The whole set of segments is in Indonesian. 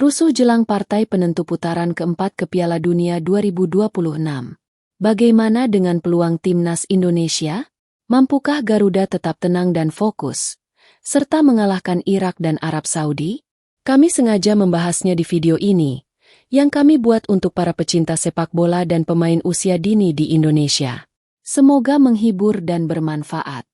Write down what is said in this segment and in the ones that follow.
Rusuh jelang partai penentu putaran keempat ke Piala Dunia 2026. Bagaimana dengan peluang timnas Indonesia? Mampukah Garuda tetap tenang dan fokus, serta mengalahkan Irak dan Arab Saudi? Kami sengaja membahasnya di video ini, yang kami buat untuk para pecinta sepak bola dan pemain usia dini di Indonesia. Semoga menghibur dan bermanfaat.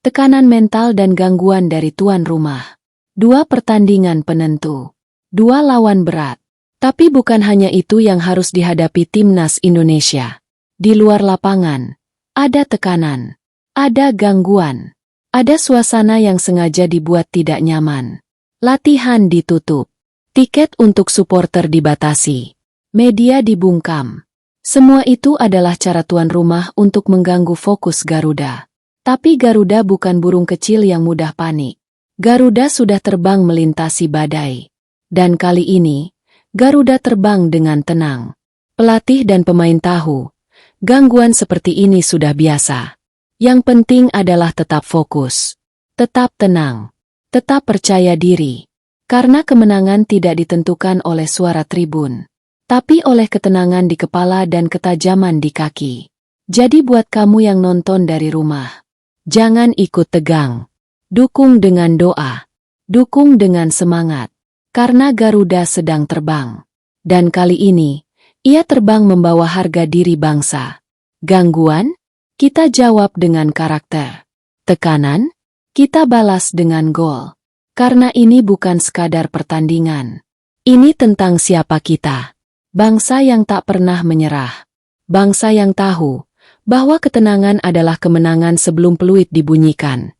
Tekanan mental dan gangguan dari tuan rumah. 2 pertandingan penentu. 2 lawan berat. Tapi bukan hanya itu yang harus dihadapi timnas Indonesia. Di luar lapangan, ada tekanan, ada gangguan, ada suasana yang sengaja dibuat tidak nyaman. Latihan ditutup, tiket untuk supporter dibatasi, media dibungkam. Semua itu adalah cara tuan rumah untuk mengganggu fokus Garuda. Tapi Garuda bukan burung kecil yang mudah panik. Garuda sudah terbang melintasi badai. Dan kali ini, Garuda terbang dengan tenang. Pelatih dan pemain tahu, gangguan seperti ini sudah biasa. Yang penting adalah tetap fokus, tetap tenang, tetap percaya diri. Karena kemenangan tidak ditentukan oleh suara tribun, tapi oleh ketenangan di kepala dan ketajaman di kaki. Jadi buat kamu yang nonton dari rumah, jangan ikut tegang. Dukung dengan doa. Dukung dengan semangat. Karena Garuda sedang terbang. Dan kali ini, ia terbang membawa harga diri bangsa. Gangguan? Kita jawab dengan karakter. Tekanan? Kita balas dengan gol. Karena ini bukan sekadar pertandingan. Ini tentang siapa kita. Bangsa yang tak pernah menyerah. Bangsa yang tahu bahwa ketenangan adalah kemenangan sebelum peluit dibunyikan.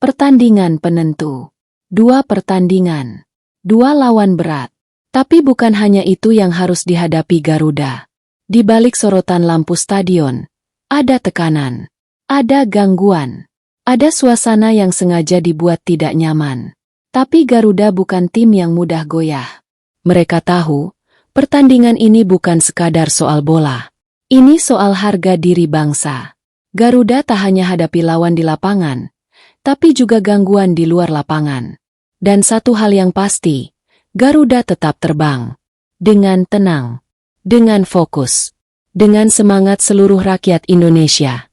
Pertandingan penentu. 2 pertandingan. 2 lawan berat. Tapi bukan hanya itu yang harus dihadapi Garuda. Di balik sorotan lampu stadion, ada tekanan, ada gangguan, ada suasana yang sengaja dibuat tidak nyaman. Tapi Garuda bukan tim yang mudah goyah. Mereka tahu, pertandingan ini bukan sekadar soal bola. Ini soal harga diri bangsa. Garuda tak hanya hadapi lawan di lapangan, tapi juga gangguan di luar lapangan. Dan satu hal yang pasti, Garuda tetap terbang. Dengan tenang, dengan fokus, dengan semangat seluruh rakyat Indonesia.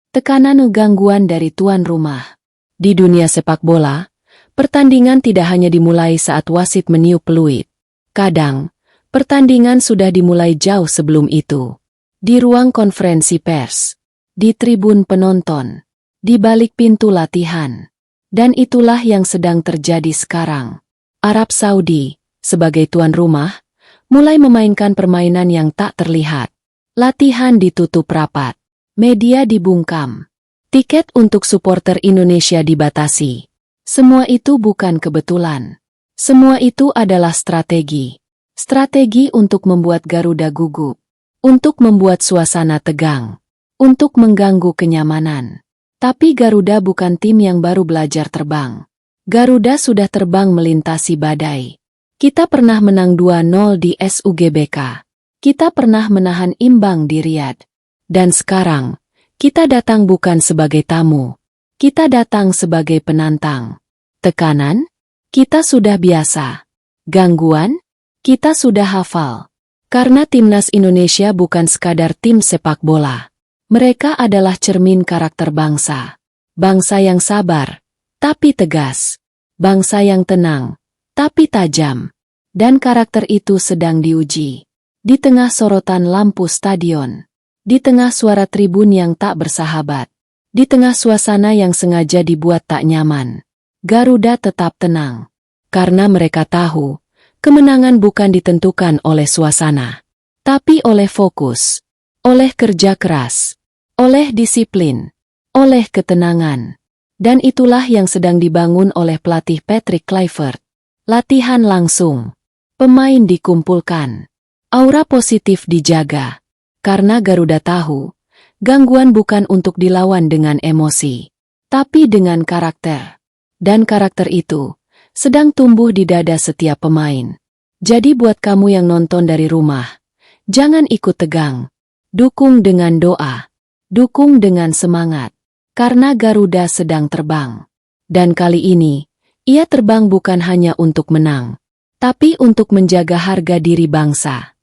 Tekanan gangguan dari tuan rumah. Di dunia sepak bola, pertandingan tidak hanya dimulai saat wasit meniup peluit. Kadang, pertandingan sudah dimulai jauh sebelum itu. Di ruang konferensi pers, di tribun penonton, di balik pintu latihan. Dan itulah yang sedang terjadi sekarang. Arab Saudi, sebagai tuan rumah, mulai memainkan permainan yang tak terlihat. Latihan ditutup rapat. Media dibungkam. Tiket untuk supporter Indonesia dibatasi. Semua itu bukan kebetulan. Semua itu adalah strategi. Strategi untuk membuat Garuda gugup. Untuk membuat suasana tegang. Untuk mengganggu kenyamanan. Tapi Garuda bukan tim yang baru belajar terbang. Garuda sudah terbang melintasi badai. Kita pernah menang 2-0 di SUGBK. Kita pernah menahan imbang di Riyadh. Dan sekarang, kita datang bukan sebagai tamu. Kita datang sebagai penantang. Tekanan? Kita sudah biasa. Gangguan? Kita sudah hafal. Karena timnas Indonesia bukan sekadar tim sepak bola. Mereka adalah cermin karakter bangsa. Bangsa yang sabar, tapi tegas. Bangsa yang tenang, tapi tajam. Dan karakter itu sedang diuji. Di tengah sorotan lampu stadion. Di tengah suara tribun yang tak bersahabat, di tengah suasana yang sengaja dibuat tak nyaman, Garuda tetap tenang. Karena mereka tahu, kemenangan bukan ditentukan oleh suasana, tapi oleh fokus, oleh kerja keras, oleh disiplin, oleh ketenangan. Dan itulah yang sedang dibangun oleh pelatih Patrick Kluivert. Latihan langsung, pemain dikumpulkan, aura positif dijaga. Karena Garuda tahu, gangguan bukan untuk dilawan dengan emosi, tapi dengan karakter. Dan karakter itu sedang tumbuh di dada setiap pemain. Jadi buat kamu yang nonton dari rumah, jangan ikut tegang. Dukung dengan doa. Dukung dengan semangat. Karena Garuda sedang terbang. Dan kali ini, ia terbang bukan hanya untuk menang, tapi untuk menjaga harga diri bangsa.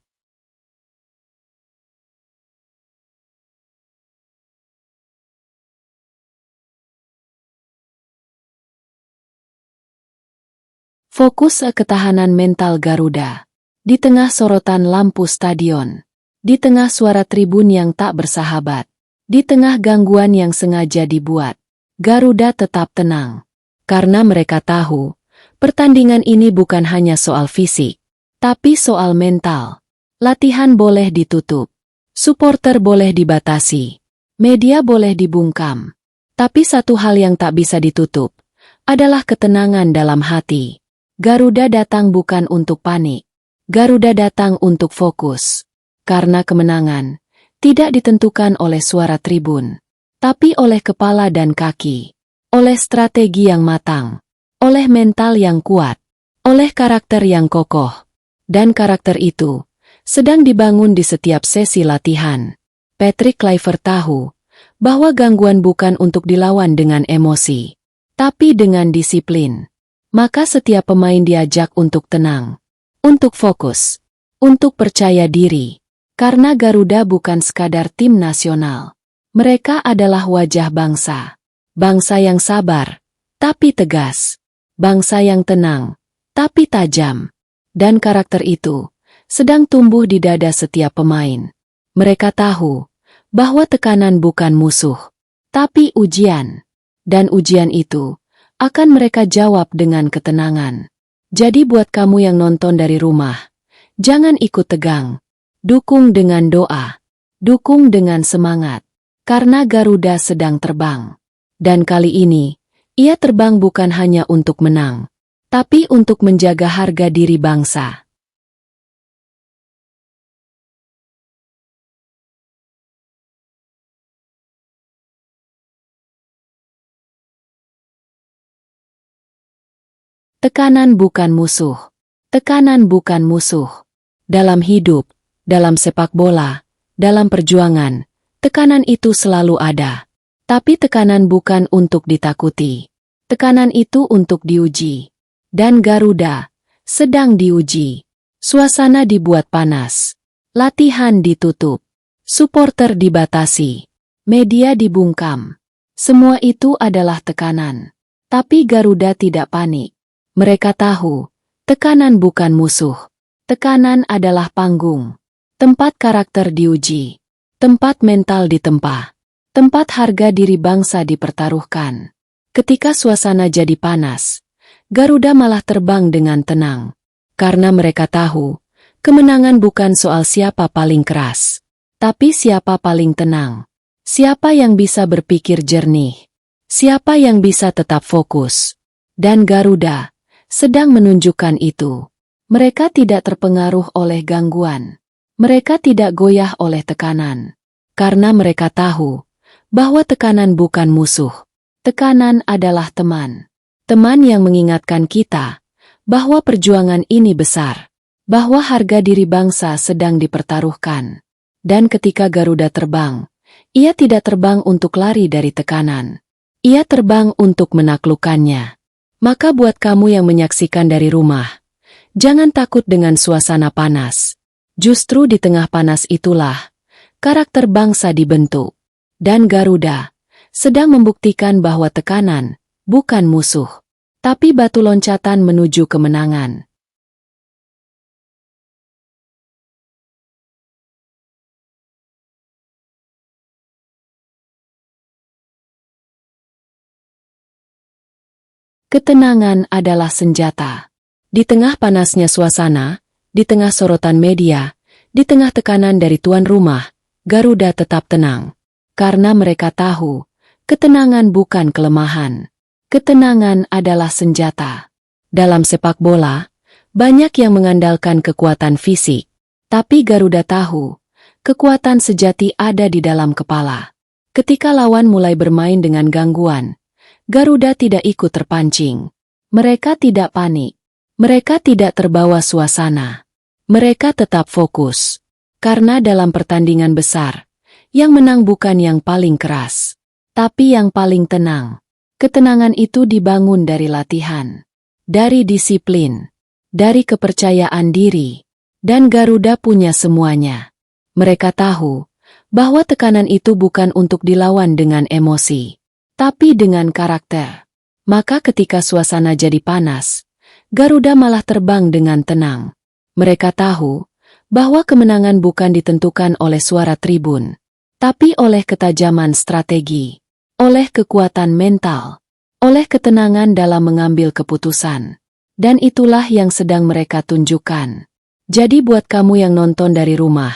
Fokus ketahanan mental Garuda. Di tengah sorotan lampu stadion. Di tengah suara tribun yang tak bersahabat. Di tengah gangguan yang sengaja dibuat. Garuda tetap tenang. Karena mereka tahu, pertandingan ini bukan hanya soal fisik, tapi soal mental. Latihan boleh ditutup. Supporter boleh dibatasi. Media boleh dibungkam. Tapi satu hal yang tak bisa ditutup adalah ketenangan dalam hati. Garuda datang bukan untuk panik. Garuda datang untuk fokus. Karena kemenangan tidak ditentukan oleh suara tribun, tapi oleh kepala dan kaki. Oleh strategi yang matang. Oleh mental yang kuat. Oleh karakter yang kokoh. Dan karakter itu sedang dibangun di setiap sesi latihan. Patrick Kluivert tahu bahwa gangguan bukan untuk dilawan dengan emosi, tapi dengan disiplin. Maka setiap pemain diajak untuk tenang, untuk fokus, untuk percaya diri. Karena Garuda bukan sekadar tim nasional. Mereka adalah wajah bangsa. Bangsa yang sabar, tapi tegas. Bangsa yang tenang, tapi tajam. Dan karakter itu sedang tumbuh di dada setiap pemain. Mereka tahu bahwa tekanan bukan musuh, tapi ujian. Dan ujian itu akan mereka jawab dengan ketenangan. Jadi buat kamu yang nonton dari rumah, jangan ikut tegang. Dukung dengan doa. Dukung dengan semangat. Karena Garuda sedang terbang. Dan kali ini, ia terbang bukan hanya untuk menang, tapi untuk menjaga harga diri bangsa. Tekanan bukan musuh. Tekanan bukan musuh. Dalam hidup, dalam sepak bola, dalam perjuangan, tekanan itu selalu ada. Tapi tekanan bukan untuk ditakuti. Tekanan itu untuk diuji. Dan Garuda sedang diuji. Suasana dibuat panas. Latihan ditutup. Supporter dibatasi. Media dibungkam. Semua itu adalah tekanan. Tapi Garuda tidak panik. Mereka tahu, tekanan bukan musuh. Tekanan adalah panggung. Tempat karakter diuji. Tempat mental ditempa. Tempat harga diri bangsa dipertaruhkan. Ketika suasana jadi panas, Garuda malah terbang dengan tenang. Karena mereka tahu, kemenangan bukan soal siapa paling keras, tapi siapa paling tenang. Siapa yang bisa berpikir jernih. Siapa yang bisa tetap fokus. Dan Garuda sedang menunjukkan itu. Mereka tidak terpengaruh oleh gangguan. Mereka tidak goyah oleh tekanan. Karena mereka tahu bahwa tekanan bukan musuh. Tekanan adalah teman. Teman yang mengingatkan kita bahwa perjuangan ini besar. Bahwa harga diri bangsa sedang dipertaruhkan. Dan ketika Garuda terbang, ia tidak terbang untuk lari dari tekanan. Ia terbang untuk menaklukkannya. Maka buat kamu yang menyaksikan dari rumah, jangan takut dengan suasana panas. Justru di tengah panas itulah karakter bangsa dibentuk. Dan Garuda sedang membuktikan bahwa tekanan bukan musuh, tapi batu loncatan menuju kemenangan. Ketenangan adalah senjata. Di tengah panasnya suasana, di tengah sorotan media, di tengah tekanan dari tuan rumah, Garuda tetap tenang. Karena mereka tahu, ketenangan bukan kelemahan. Ketenangan adalah senjata. Dalam sepak bola, banyak yang mengandalkan kekuatan fisik. Tapi Garuda tahu, kekuatan sejati ada di dalam kepala. Ketika lawan mulai bermain dengan gangguan, Garuda tidak ikut terpancing. Mereka tidak panik. Mereka tidak terbawa suasana. Mereka tetap fokus. Karena dalam pertandingan besar, yang menang bukan yang paling keras, tapi yang paling tenang. Ketenangan itu dibangun dari latihan, dari disiplin, dari kepercayaan diri, dan Garuda punya semuanya. Mereka tahu bahwa tekanan itu bukan untuk dilawan dengan emosi, tapi dengan karakter. Maka ketika suasana jadi panas, Garuda malah terbang dengan tenang. Mereka tahu bahwa kemenangan bukan ditentukan oleh suara tribun, tapi oleh ketajaman strategi, oleh kekuatan mental, oleh ketenangan dalam mengambil keputusan. Dan itulah yang sedang mereka tunjukkan. Jadi buat kamu yang nonton dari rumah,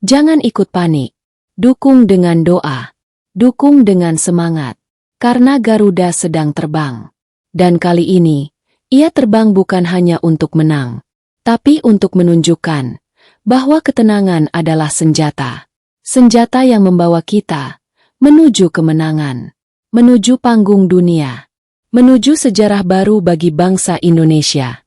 jangan ikut panik. Dukung dengan doa, dukung dengan semangat, karena Garuda sedang terbang. Dan kali ini, ia terbang bukan hanya untuk menang, tapi untuk menunjukkan bahwa ketenangan adalah senjata. Senjata yang membawa kita menuju kemenangan, menuju panggung dunia, menuju sejarah baru bagi bangsa Indonesia.